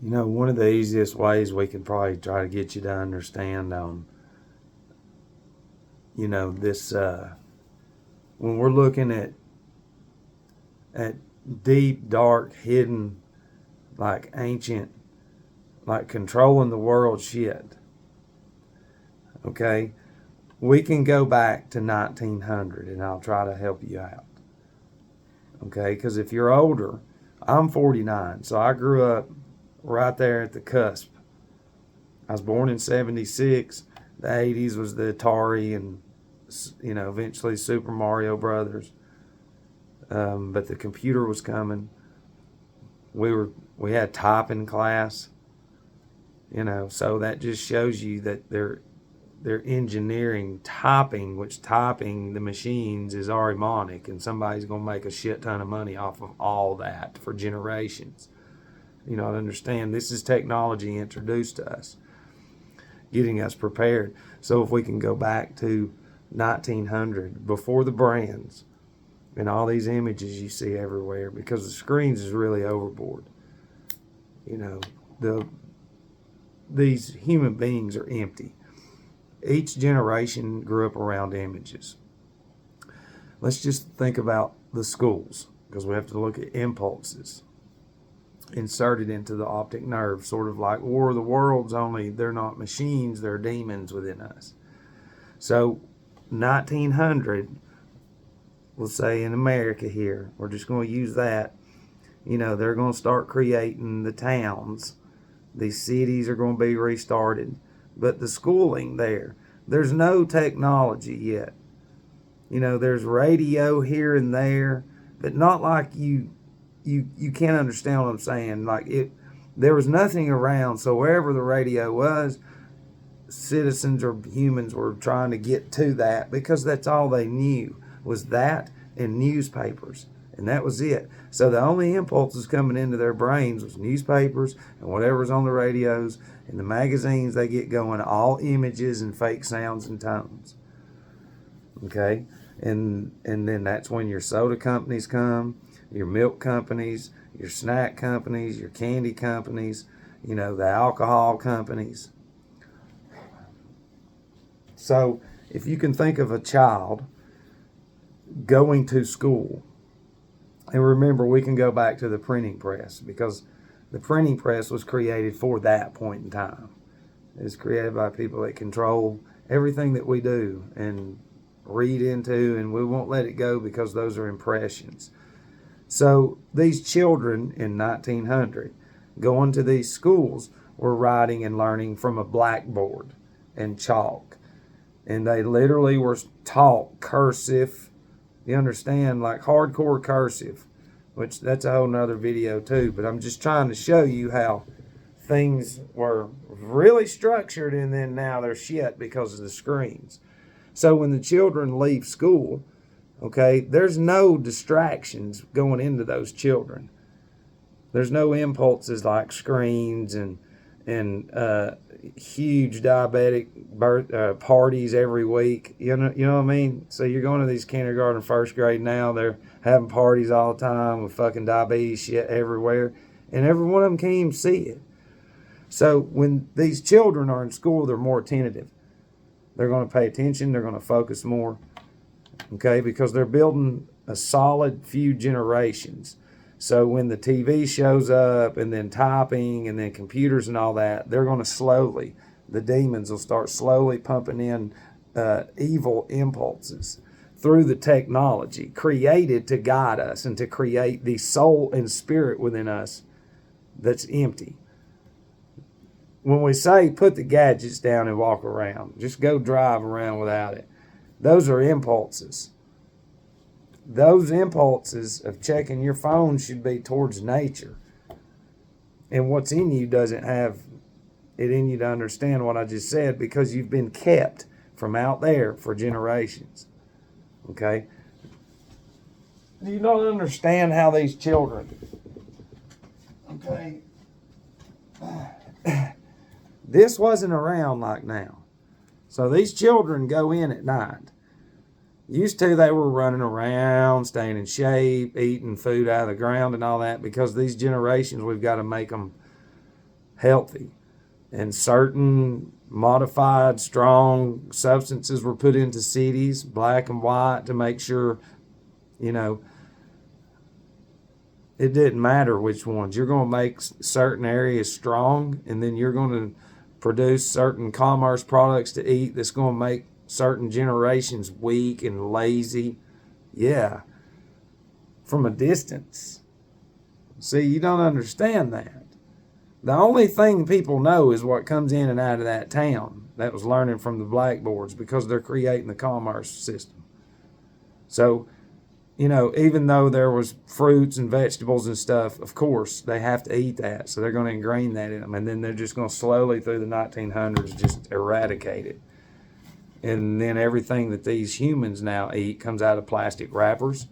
You know, one of the easiest ways we can probably try to get you to understand this when we're looking at deep, dark, hidden, like ancient, like controlling the world shit. Okay, we can go back to 1900, and I'll try to help you out. Okay, because if you're older, I'm 49, so I grew up right there at the cusp. I was born in 76. The 80s was the Atari and, eventually Super Mario Brothers. But the computer was coming. We had typing class, so that just shows you that they're engineering typing, which typing the machines is Arimonic, and somebody's going to make a shit ton of money off of all that for generations. I understand this is technology introduced to us, getting us prepared. So if we can go back to 1900, before the brands and all these images you see everywhere, because the screens is really overboard. These human beings are empty. Each generation grew up around images. Let's just think about the schools, because we have to look at impulses inserted into the optic nerve, sort of like War of the Worlds, only they're not machines, they're demons within us. So 1900, we'll say in America here, we're just going to use that. They're going to start creating the towns. These cities are going to be restarted. But the schooling there's no technology yet. There's radio here and there, but not like you can't understand what I'm saying. There was nothing around, so wherever the radio was, citizens or humans were trying to get to that, because that's all they knew was that and newspapers, and that was it. So the only impulses coming into their brains was newspapers and whatever's on the radios and the magazines they get going, all images and fake sounds and tones. Okay, and then that's when your soda companies come, your milk companies, your snack companies, your candy companies, the alcohol companies. So if you can think of a child going to school, and remember, we can go back to the printing press, because the printing press was created for that point in time. It was created by people that control everything that we do and read into, and we won't let it go, because those are impressions. So these children in 1900 going to these schools were writing and learning from a blackboard and chalk. And they literally were taught cursive. You understand, like hardcore cursive, which that's a whole nother video too. But I'm just trying to show you how things were really structured, and then now they're shit because of the screens. So when the children leave school, okay, there's no distractions going into those children. There's no impulses like screens and huge diabetic parties every week. You know what I mean? So you're going to these kindergarten, first grade now, they're having parties all the time with fucking diabetes shit everywhere, and every one of them can't even see it. So when these children are in school, they're more attentive. They're going to pay attention. They're going to focus more. Okay, because they're building a solid few generations. So when the TV shows up, and then typing, and then computers and all that, they're going to the demons will start slowly pumping in evil impulses through the technology created to guide us and to create the soul and spirit within us that's empty. When we say put the gadgets down and walk around, just go drive around without it, those are impulses. Those impulses of checking your phone should be towards nature. And what's in you doesn't have it in you to understand what I just said, because you've been kept from out there for generations. Okay? Do you not understand how these children... Okay? This wasn't around like now. So these children go in at night. Used to, they were running around, staying in shape, eating food out of the ground and all that, because these generations, we've got to make them healthy. And certain modified, strong substances were put into cities, black and white, to make sure, you know, it didn't matter which ones. You're going to make certain areas strong, and then you're going to produce certain commerce products to eat that's going to make certain generations weak and lazy. Yeah, from a distance. See, you don't understand that. The only thing people know is what comes in and out of that town. That was learning from the blackboards, because they're creating the commerce system. So, you know, even though there was fruits and vegetables and stuff, of course, they have to eat that. So they're going to ingrain that in them. And then they're just going to slowly, through the 1900s, just eradicate it. And then everything that these humans now eat comes out of plastic wrappers.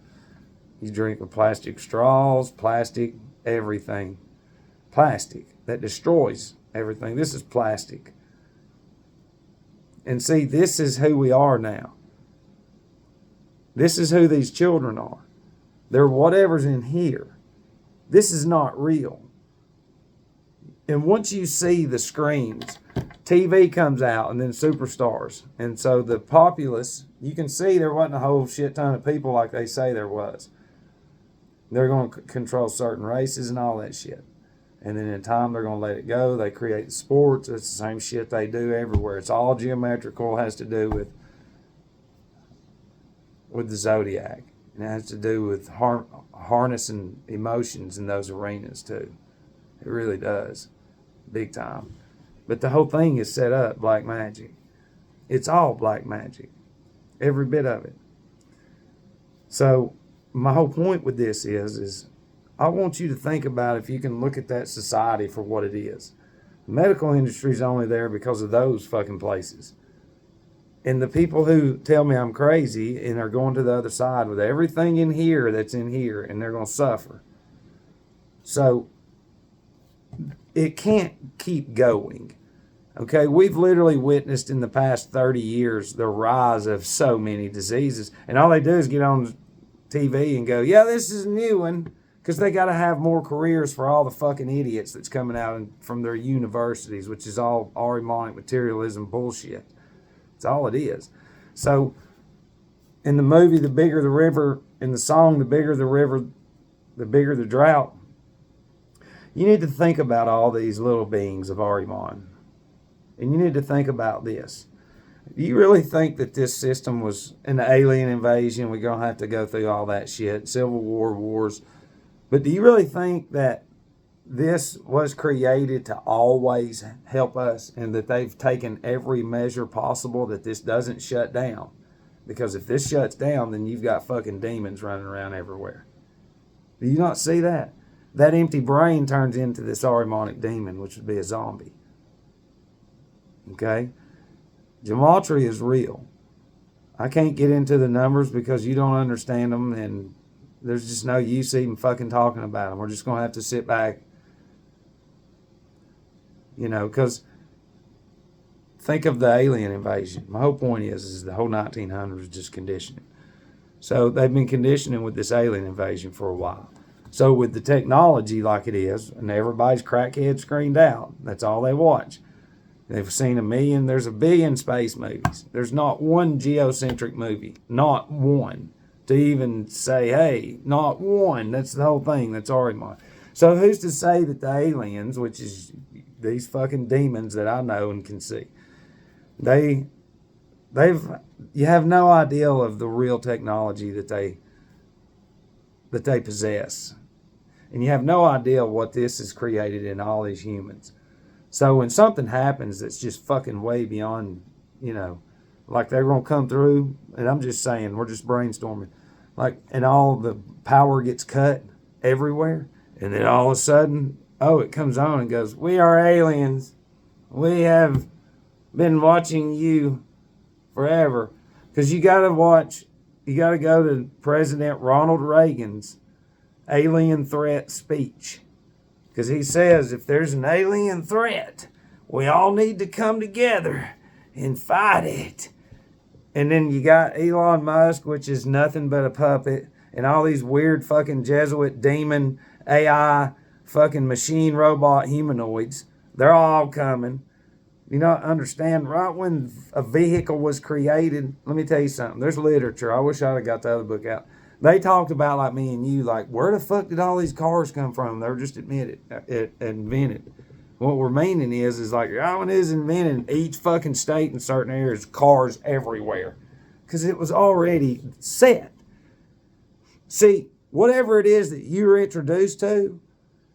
You drink with plastic straws, plastic, everything. Plastic that destroys everything. This is plastic. And see, this is who we are now. This is who these children are. They're whatever's in here. This is not real. And once you see the screens, TV comes out and then superstars. And so the populace, you can see there wasn't a whole shit ton of people like they say there was. They're going to control certain races and all that shit. And then in time, they're going to let it go. They create the sports. It's the same shit they do everywhere. It's all geometrical. It has to do with the zodiac. And it has to do with harnessing emotions in those arenas too. It really does. Big time. But the whole thing is set up black magic. It's all black magic. Every bit of it. So my whole point with this is I want you to think about if you can look at that society for what it is. The medical industry is only there because of those fucking places. And the people who tell me I'm crazy and are going to the other side with everything in here that's in here, and they're going to suffer. So it can't keep going. Okay, we've literally witnessed in the past 30 years the rise of so many diseases. And all they do is get on TV and go, yeah, this is a new one. Because they got to have more careers for all the fucking idiots that's coming out from their universities, which is all Ahrimanic materialism bullshit. It's all it is. So, in the movie, The Bigger the River, in the song, The Bigger the River, The Bigger the Drought, you need to think about all these little beings of Ahriman. And you need to think about this. Do you really think that this system was an alien invasion? We're going to have to go through all that shit. Civil War, wars. But do you really think that this was created to always help us, and that they've taken every measure possible that this doesn't shut down? Because if this shuts down, then you've got fucking demons running around everywhere. Do you not see that? That empty brain turns into this Ahrimanic demon, which would be a zombie. Okay? Gematria is real. I can't get into the numbers because you don't understand them, and there's just no use even fucking talking about them. We're just going to have to sit back. You know, because think of the alien invasion. My whole point is the whole 1900s is just conditioning. So they've been conditioning with this alien invasion for a while. So with the technology like it is, and everybody's crackhead screened out, that's all they watch. They've seen there's a billion space movies. There's not one geocentric movie. Not one. To even say, hey, not one. That's the whole thing. That's Ahriman. So who's to say that the aliens, which is these fucking demons that I know and can see, you have no idea of the real technology that they possess. And you have no idea what this has created in all these humans. So when something happens that's just fucking way beyond, you know, like they're going to come through, and I'm just saying, we're just brainstorming, like, and all the power gets cut everywhere, and then all of a sudden, it comes on and goes, we are aliens. We have been watching you forever. Because you got to go to President Ronald Reagan's alien threat speech. Because he says, if there's an alien threat, we all need to come together and fight it. And then you got Elon Musk, which is nothing but a puppet, and all these weird fucking Jesuit demon AI fucking machine robot humanoids They're all coming. You know, understand, right when a vehicle was created, let me tell you something. There's literature. I wish I'd have got the other book out. They talked about, like me and you, like, where the fuck did all these cars come from? They were just invented. What we're meaning is like, oh, it is invented in each fucking state in certain areas, cars everywhere. Because it was already set. See, whatever it is that you were introduced to,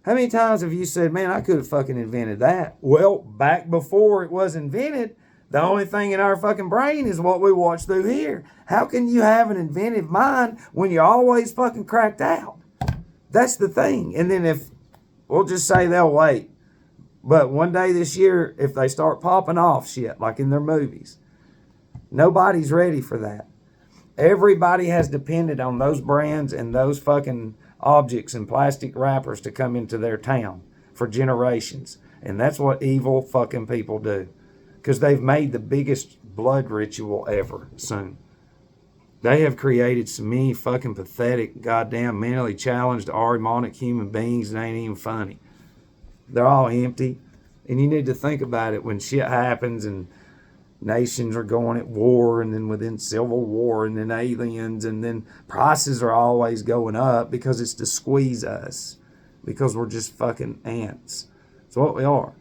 how many times have you said, man, I could have fucking invented that? Well, back before it was invented, the only thing in our fucking brain is what we watch through here. How can you have an inventive mind when you're always fucking cracked out? That's the thing. And then if, we'll just say they'll wait. But one day this year, if they start popping off shit, like in their movies, nobody's ready for that. Everybody has depended on those brands and those fucking objects and plastic wrappers to come into their town for generations. And that's what evil fucking people do. Because they've made the biggest blood ritual ever soon. They have created so many fucking pathetic, goddamn, mentally challenged, demonic human beings that ain't even funny. They're all empty. And you need to think about it when shit happens and nations are going at war, and then within civil war, and then aliens, and then prices are always going up because it's to squeeze us, because we're just fucking ants. That's what we are.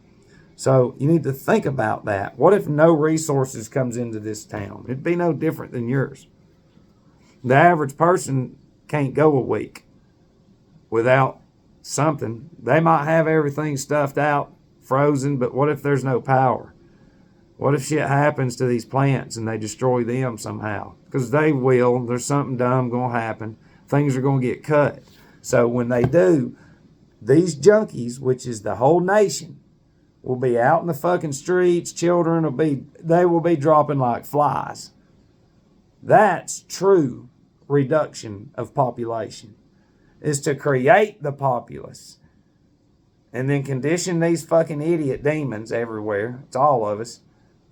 So you need to think about that. What if no resources comes into this town? It'd be no different than yours. The average person can't go a week without something. They might have everything stuffed out, frozen, but what if there's no power? What if shit happens to these plants and they destroy them somehow? Because they will. There's something dumb going to happen. Things are going to get cut. So when they do, these junkies, which is the whole nation, will be out in the fucking streets. Children they will be dropping like flies. That's true reduction of population, is to create the populace and then condition these fucking idiot demons everywhere. It's all of us.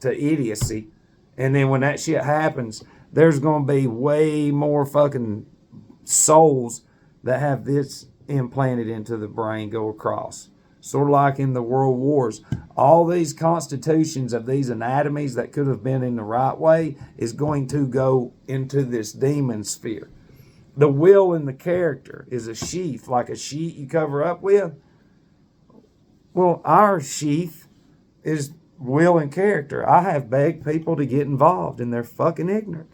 To idiocy. And then when that shit happens, there's going to be way more fucking souls that have this implanted into the brain go across. Sort of like in the world wars. All these constitutions of these anatomies that could have been in the right way is going to go into this demon sphere. The will and the character is a sheath, like a sheet you cover up with. Well, our sheath is will and character. I have begged people to get involved and they're fucking ignorant.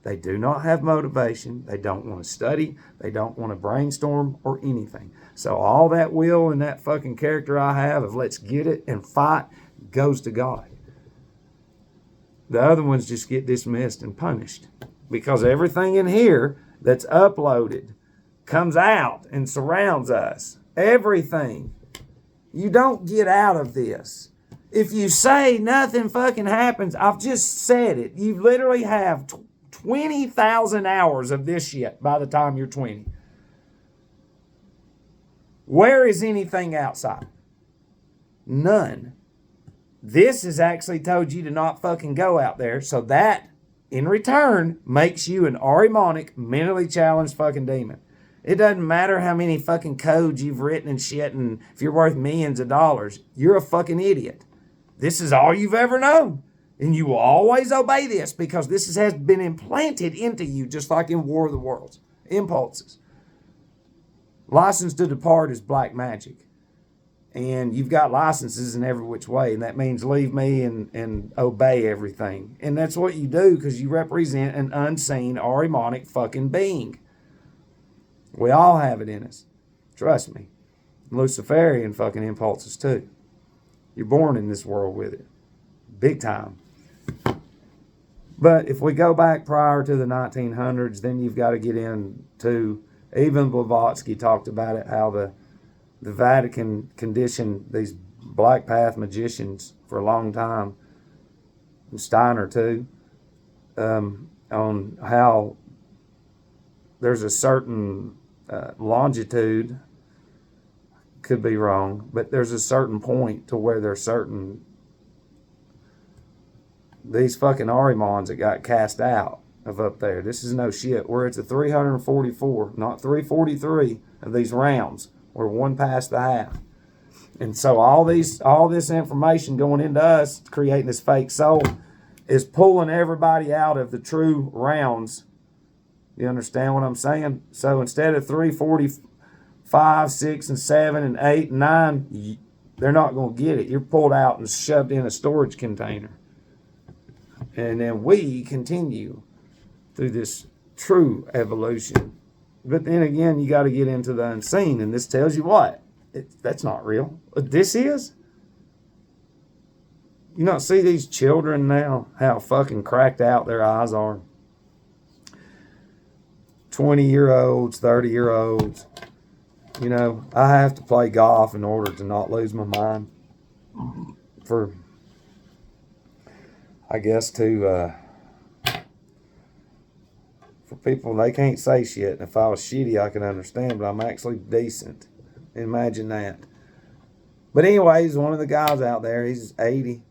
They do not have motivation. They don't want to study. They don't want to brainstorm or anything. So all that will and that fucking character I have of let's get it and fight goes to God. The other ones just get dismissed and punished because everything in here that's uploaded comes out and surrounds us. Everything. You don't get out of this. If you say nothing fucking happens, I've just said it. You literally have 20,000 hours of this shit by the time you're 20. Where is anything outside? None. This has actually told you to not fucking go out there, so that, in return, makes you an Arimonic, mentally challenged fucking demon. It doesn't matter how many fucking codes you've written and shit, and if you're worth millions of dollars, you're a fucking idiot. This is all you've ever known. And you will always obey this because this has been implanted into you just like in War of the Worlds. Impulses. License to depart is black magic. And you've got licenses in every which way. And that means leave me and obey everything. And that's what you do because you represent an unseen Arimonic fucking being. We all have it in us. Trust me. Luciferian fucking impulses too. You're born in this world with it. Big time. But if we go back prior to the 1900s, then you've got to get into, even Blavatsky talked about it, how the Vatican conditioned these black path magicians for a long time, Steiner too, on how there's a certain longitude, could be wrong, but there's a certain point to where there's certain, these fucking Arimons that got cast out of up there. This is no shit. We're at the 344, not 343 of these rounds. We're one past the half. And so all this information going into us, creating this fake soul, is pulling everybody out of the true rounds. You understand what I'm saying? So instead of 345, 6, and 7, and 8, and 9, they're not going to get it. You're pulled out and shoved in a storage container. And then we continue through this true evolution. But then again, you got to get into the unseen. And this tells you what? That's not real. This is? You don't see these children now, how fucking cracked out their eyes are. 20-year-olds, 30-year-olds. You know, I have to play golf in order to not lose my mind. For, I guess, for people, they can't say shit. And if I was shitty, I can understand, but I'm actually decent. Imagine that. But anyways, one of the guys out there, he's 80.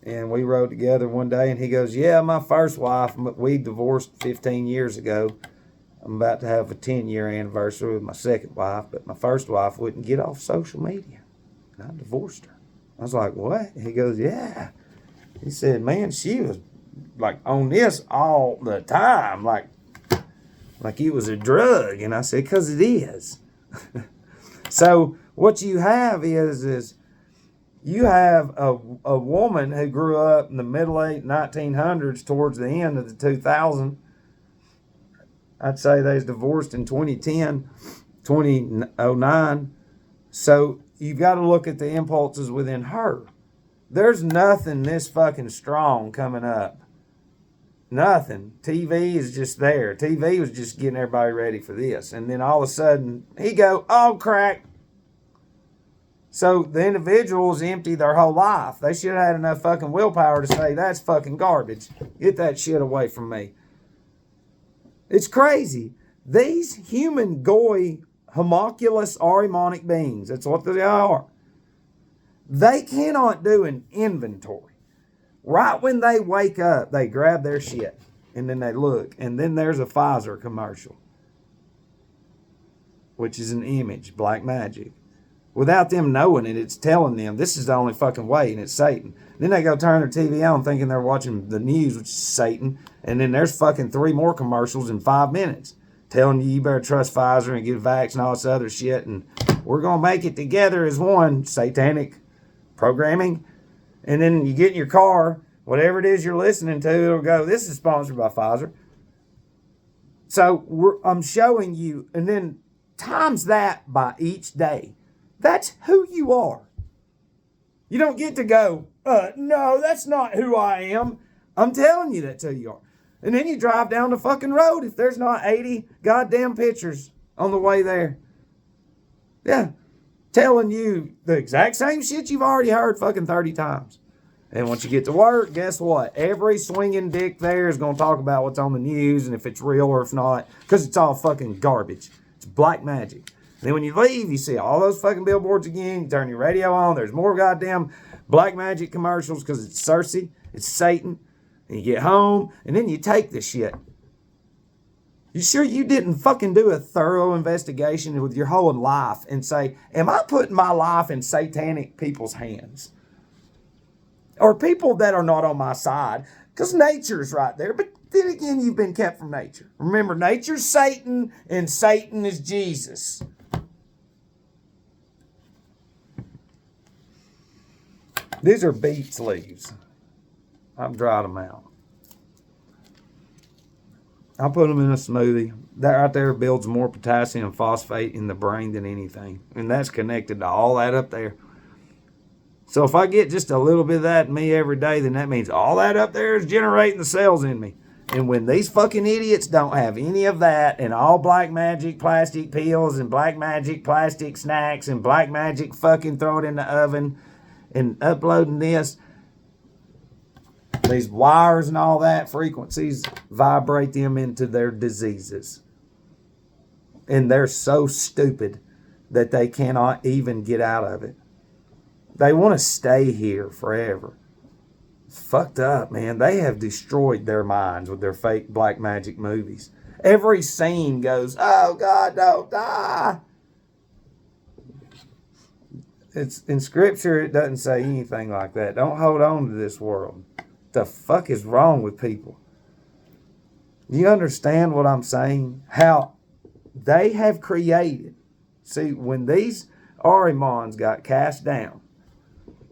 And we rode together one day, and he goes, yeah, my first wife, we divorced 15 years ago. I'm about to have a 10-year anniversary with my second wife, but my first wife wouldn't get off social media. And I divorced her. I was like, what? He goes, yeah. He said, man, she was like on this all the time, like it was a drug. And I said, because it is. So what you have is you have a woman who grew up in the middle late 1900s towards the end of the 2000s. I'd say they was divorced in 2010, 2009. So you've got to look at the impulses within her. There's nothing this fucking strong coming up. Nothing. TV is just there. TV was just getting everybody ready for this. And then all of a sudden, he go, oh, crack. So the individuals empty their whole life. They should have had enough fucking willpower to say, that's fucking garbage. Get that shit away from me. It's crazy. These human goy, homunculus, arimonic beings, that's what they are. They cannot do an inventory. Right when they wake up, they grab their shit, and then they look, and then there's a Pfizer commercial, which is an image, black magic. Without them knowing it, it's telling them this is the only fucking way, and it's Satan. Then they go turn their TV on thinking they're watching the news, which is Satan. And then there's fucking 3 more commercials in 5 minutes telling you better trust Pfizer and get vax and all this other shit. And we're going to make it together as one, satanic programming. And then you get in your car, whatever it is you're listening to, it'll go, this is sponsored by Pfizer. So I'm showing you, and then times that by each day. That's who you are. You don't get to go, no, that's not who I am. I'm telling you that's who you are. And then you drive down the fucking road if there's not 80 goddamn pictures on the way there. Yeah. Telling you the exact same shit you've already heard fucking 30 times. And once you get to work, guess what? Every swinging dick there is going to talk about what's on the news and if it's real or if not. Because it's all fucking garbage. It's black magic. Then when you leave, you see all those fucking billboards again. You turn your radio on. There's more goddamn black magic commercials because it's Cersei. It's Satan. And you get home, and then you take the shit. You sure you didn't fucking do a thorough investigation with your whole life and say, am I putting my life in satanic people's hands? Or people that are not on my side? Because nature's right there. But then again, you've been kept from nature. Remember, nature's Satan, and Satan is Jesus. These are beets leaves. I've dried them out. I'll put them in a smoothie. That right there builds more potassium phosphate in the brain than anything. And that's connected to all that up there. So if I get just a little bit of that in me every day, then that means all that up there is generating the cells in me. And when these fucking idiots don't have any of that, and all black magic plastic pills and black magic plastic snacks and black magic fucking throw it in the oven and uploading this, these wires and all that, frequencies, vibrate them into their diseases. And they're so stupid that they cannot even get out of it. They want to stay here forever. It's fucked up, man. They have destroyed their minds with their fake black magic movies. Every scene goes, oh God, don't die. It's in scripture. It doesn't say anything like that. Don't hold on to this world. The fuck is wrong with people? You understand what I'm saying? How they have created. See, when these Ahrimans got cast down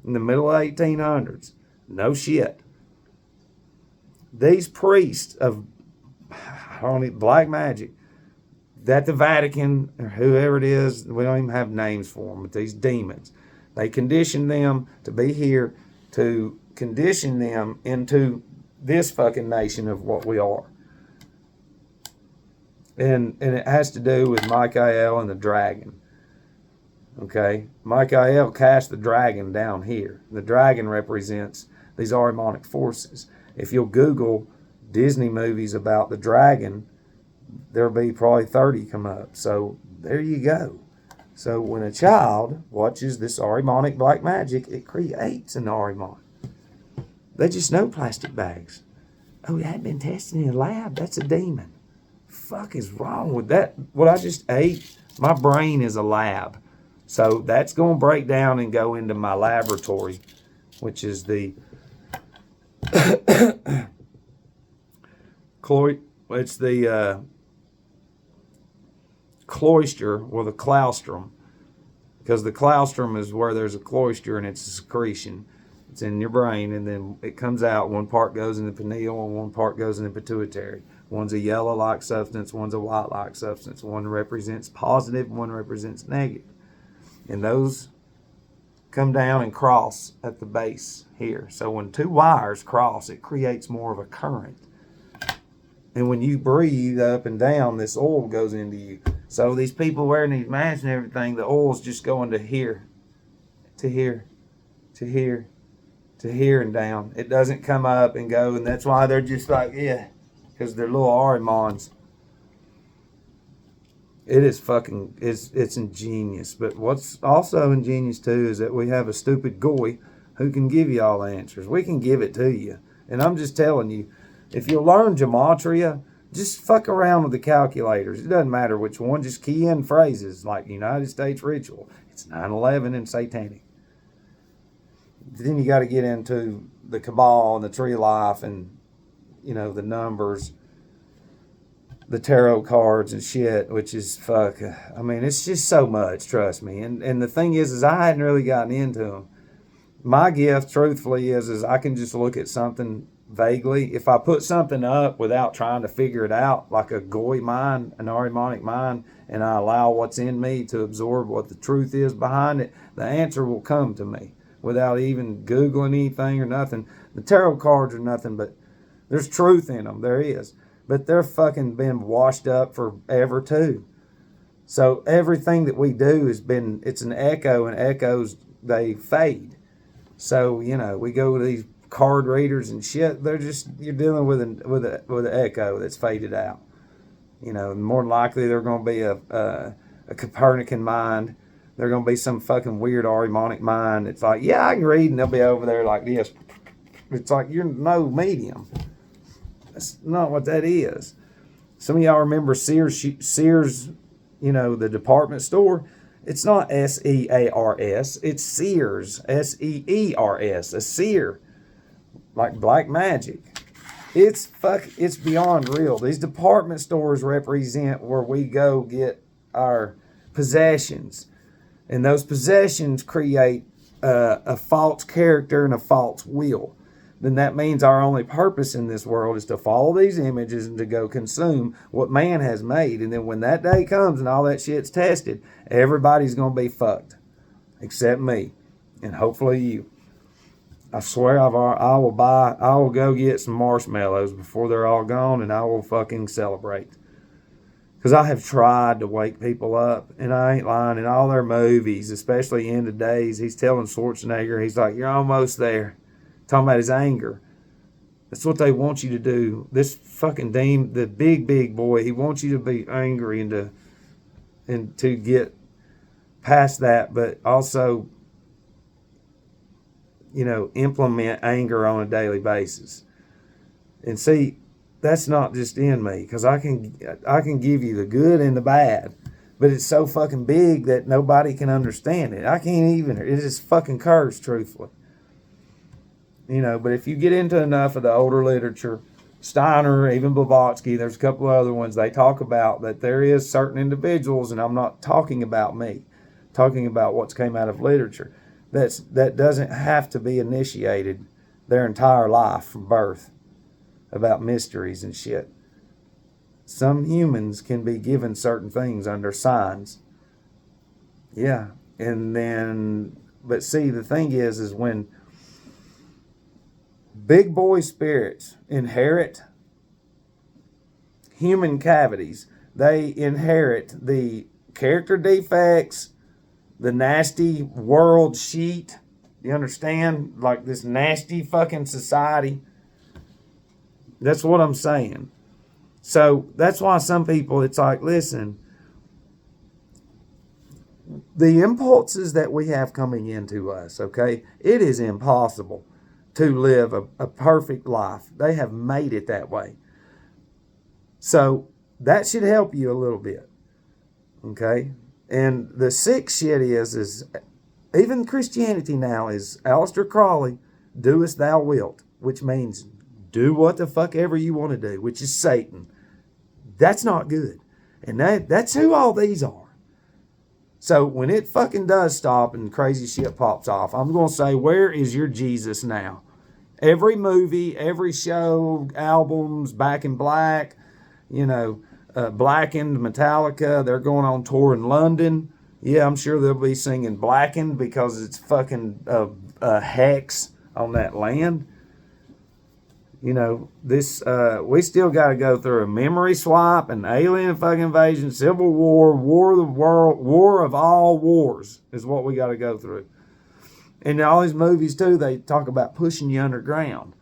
in the middle of 1800s, no shit. These priests of black magic that the Vatican or whoever it is, we don't even have names for them, but these demons, they conditioned them to be here to condition them into this fucking nation of what we are. And it has to do with Michael and the dragon. Okay? Michael cast the dragon down here. The dragon represents these Ahrimanic forces. If you'll Google Disney movies about the dragon, there'll be probably 30 come up. So there you go. So when a child watches this Ahrimanic black magic, it creates an Ahriman. They just know plastic bags. Oh, that had been tested in a lab. That's a demon. Fuck is wrong with that? What I just ate, my brain is a lab. So that's going to break down and go into my laboratory, which is the it's the cloister or the claustrum, because the claustrum is where there's a cloister and it's a secretion. It's in your brain, and then it comes out. One part goes in the pineal and one part goes in the pituitary. One's a yellow-like substance, one's a white-like substance. One represents positive, one represents negative. And those come down and cross at the base here. So when two wires cross, it creates more of a current. And when you breathe up and down, this oil goes into you. So these people wearing these masks and everything, the oil's just going to here, to here, to here, to here and down. It doesn't come up and go, and that's why they're just like, yeah, because they're little Ahrimans. It is fucking, it's ingenious. But what's also ingenious too is that we have a stupid goy who can give you all the answers. We can give it to you. And I'm just telling you, if you learn gematria, just fuck around with the calculators. It doesn't matter which one. Just key in phrases like United States ritual. It's 9/11 and satanic. Then you got to get into the Cabal and the Tree of Life and, you know, the numbers, the tarot cards and shit, which is fuck. I mean, it's just so much, trust me. And the thing is I hadn't really gotten into them. My gift, truthfully, is I can just look at something vaguely. If I put something up without trying to figure it out, like a goy mind, an Ahrimanic mind, and I allow what's in me to absorb what the truth is behind it, the answer will come to me without even Googling anything or nothing. The tarot cards are nothing but, there's truth in them, there is. But they're fucking been washed up forever too. So everything that we do has been, it's an echo, and echoes, they fade. So, you know, we go to these card readers and shit, they're just, you're dealing with an echo that's faded out. You know, more than likely they're going to be a Copernican mind. They're going to be some fucking weird Ahrimanic mind. It's like, yeah, I can read, and they'll be over there like this. It's like, you're no medium. That's not what that is. Some of y'all remember Sears, you know, the department store. It's not S-E-A-R-S. It's Sears, S-E-E-R-S, a seer, like black magic. It's beyond real. These department stores represent where we go get our possessions. And those possessions create a false character and a false will. Then that means our only purpose in this world is to follow these images and to go consume what man has made. And then when that day comes and all that shit's tested, everybody's going to be fucked. Except me. And hopefully you. I swear I will go get some marshmallows before they're all gone, and I will fucking celebrate. Because I have tried to wake people up, and I ain't lying. In all their movies, especially End of Days, he's telling Schwarzenegger, he's like, you're almost there. Talking about his anger. That's what they want you to do. This fucking demon, the big boy, he wants you to be angry and to get past that, but also, you know, implement anger on a daily basis. And see, that's not just in me, because I can give you the good and the bad. But it's so fucking big that nobody can understand it. I can't even. It is fucking cursed, truthfully. But if you get into enough of the older literature, Steiner, even Blavatsky, there's a couple of other ones, they talk about that there is certain individuals, and I'm not talking about me, talking about what's came out of literature, that doesn't have to be initiated their entire life from birth about mysteries and shit. Some humans can be given certain things under signs. Yeah. But see, the thing is when big boy spirits inherit human cavities, they inherit the character defects, the nasty world sheet. You understand? Like this nasty fucking society. That's what I'm saying. So that's why some people, it's like, listen, the impulses that we have coming into us, okay, it is impossible to live a perfect life. They have made it that way. So that should help you a little bit, okay? And the sick shit is even Christianity now is Aleister Crowley, doest thou wilt, which means do what the fuck ever you want to do, which is Satan. That's not good. And that's who all these are. So when it fucking does stop and crazy shit pops off, I'm going to say, where is your Jesus now? Every movie, every show, albums, Back in Black, Blackened, Metallica, they're going on tour in London. Yeah, I'm sure they'll be singing Blackened because it's fucking a hex on that land. We still got to go through a memory swap, an alien fucking invasion, civil war, war of the world, war of all wars is what we got to go through. And in all these movies too, they talk about pushing you underground.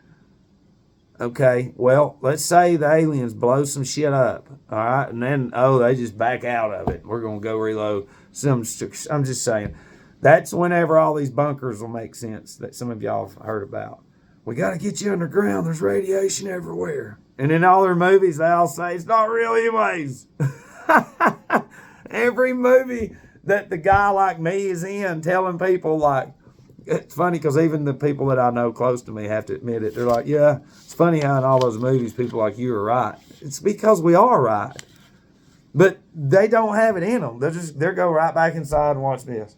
Okay, well, let's say the aliens blow some shit up, all right, and then they just back out of it. We're gonna go reload. I'm just saying, that's whenever all these bunkers will make sense that some of y'all have heard about. We got to get you underground. There's radiation everywhere. And in all their movies, they all say it's not real anyways. Every movie that the guy like me is in, telling people like, it's funny because even the people that I know close to me have to admit it. They're like, yeah, it's funny how in all those movies people like you are right. It's because we are right. But they don't have it in them. They'll go right back inside and watch this.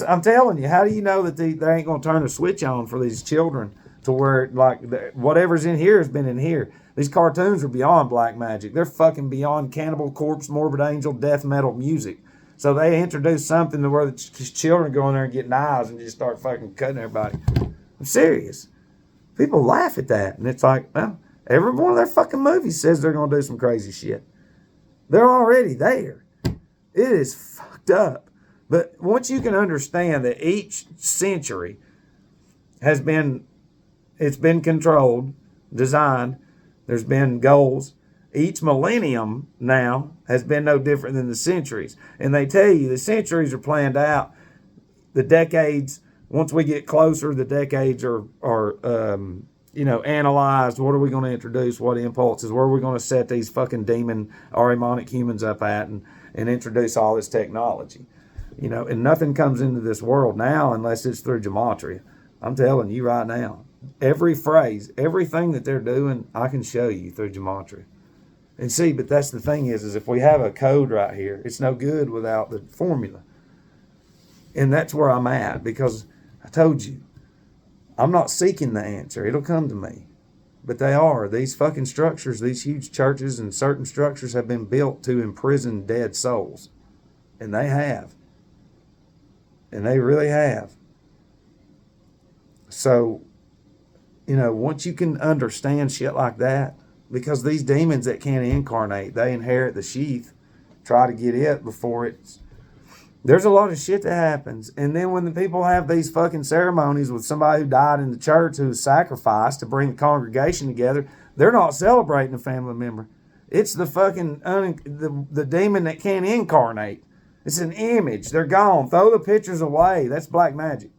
I'm telling you, how do you know that they ain't going to turn a switch on for these children to where, like, whatever's in here has been in here? These cartoons are beyond black magic. They're fucking beyond Cannibal Corpse, Morbid Angel, death metal music. So they introduce something to where the children go in there and get knives and just start fucking cutting everybody. I'm serious. People laugh at that. And it's like, well, every one of their fucking movies says they're going to do some crazy shit. They're already there. It is fucked up. But once you can understand that each century it's been controlled, designed, there's been goals. Each millennium now has been no different than the centuries. And they tell you the centuries are planned out. The decades, once we get closer, the decades are analyzed. What are we going to introduce? What impulses? Where are we going to set these fucking demon Ahrimanic humans up at and introduce all this technology? And nothing comes into this world now unless it's through gematria. I'm telling you right now, every phrase, everything that they're doing, I can show you through gematria. And see, but that's the thing is if we have a code right here, it's no good without the formula. And that's where I'm at, because I told you, I'm not seeking the answer. It'll come to me. But they are. These fucking structures, these huge churches and certain structures have been built to imprison dead souls. And they have. And they really have. So, once you can understand shit like that, because these demons that can't incarnate, they inherit the sheath, try to get it before it's... There's a lot of shit that happens. And then when the people have these fucking ceremonies with somebody who died in the church who was sacrificed to bring the congregation together, they're not celebrating a family member. It's the fucking the demon that can't incarnate. It's an image. They're gone. Throw the pictures away. That's black magic.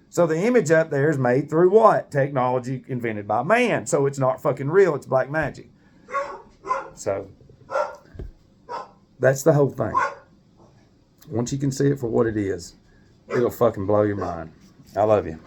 So the image up there is made through what? Technology invented by man. So it's not fucking real. It's black magic. So that's the whole thing. Once you can see it for what it is, it'll fucking blow your mind. I love you.